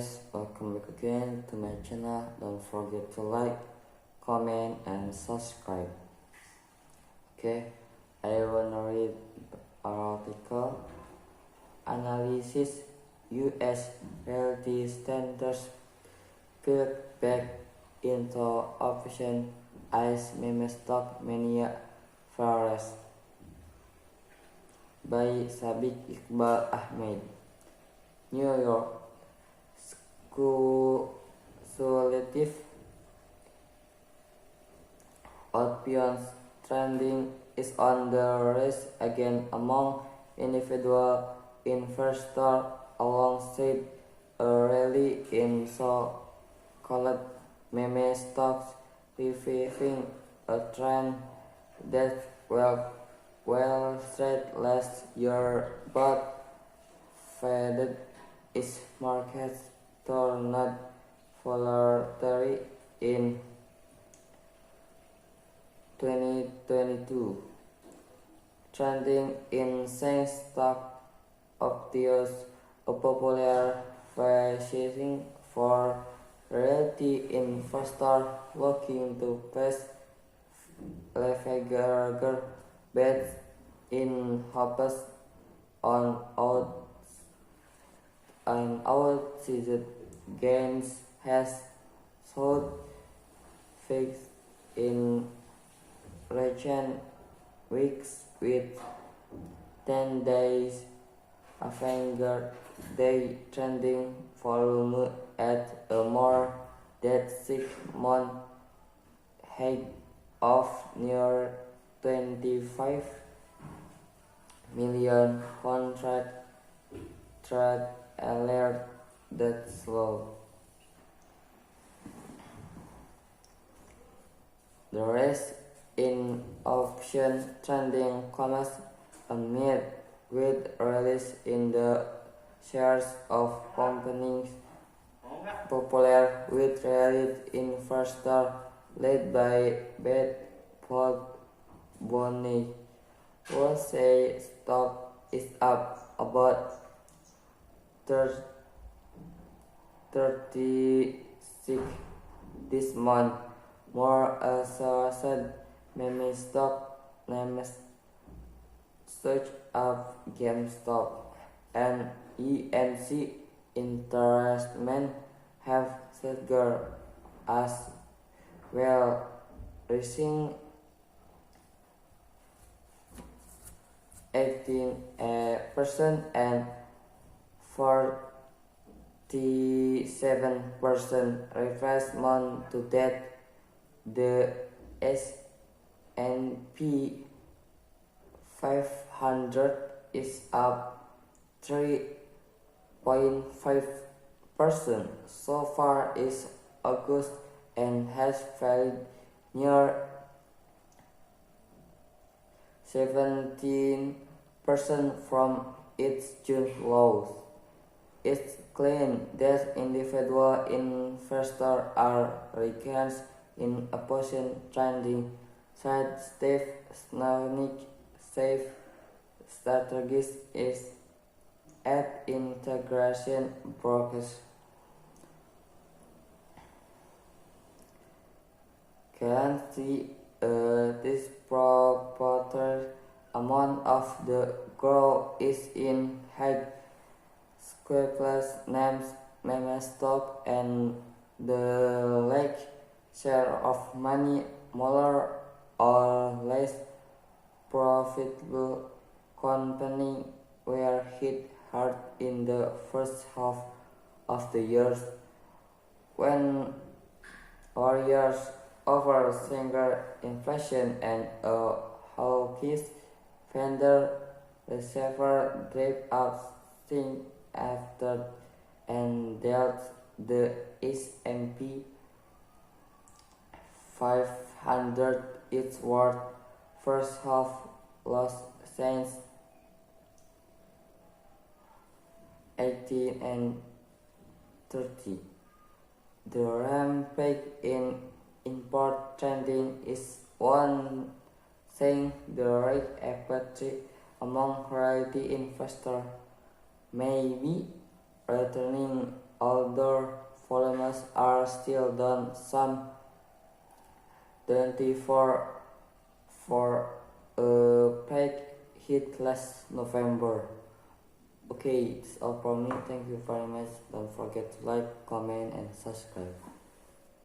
guys, welcome back again to my channel. Don't forget to like, comment, and subscribe. Okay, I wanna read an article. Analysis: U.S. realty standards built back into option as meme stock mania forex by Sabik Iqbal Ahmed. New York cumulative options trending is on the rise again among individual investors alongside a rally in so-called meme stocks, reviving a trend that well started last year but faded its market turned volatile in 2022. Trending in same stock options, a popular phasing for realty investor looking to place leveraged bets in hopes on outsized gains has sought fixed in recent weeks with 10 days average day trending volume at a more than 6-month high of near 25 million contract trade alert that slow. The rest in option trending comes amid with release in the shares of companies popular with reality investor led by Beth Bonnie, who say stock is up about 36 this month. More associated meme stock names such as GameStop and EMC Investment have surged as well, reaching 18% and 47% retracement to that. The S&P 500 is up 3.5% so far is August and has fallen near 17% from its June lows. It's claimed that individual investors are recognized in option trending, said Steve Snownick, safe strategist is at Integration Brokers. Currently, a disproportionate amount of the growth is in high squeeze names, meme stock, and the lack share of money, smaller or less profitable company were hit hard in the first half of the year when warriors over single inflation and a hawkish vendor receiver drive up soon after and dealt the S&P 500 its worth first half loss since 18 and 30. The rampage in import trending is one thing the rate apathy among reality investors may be returning older volumes are still down some 24 for a peak hit last November. Okay, it's all from me. Thank you very much. Don't forget to like, comment, and subscribe.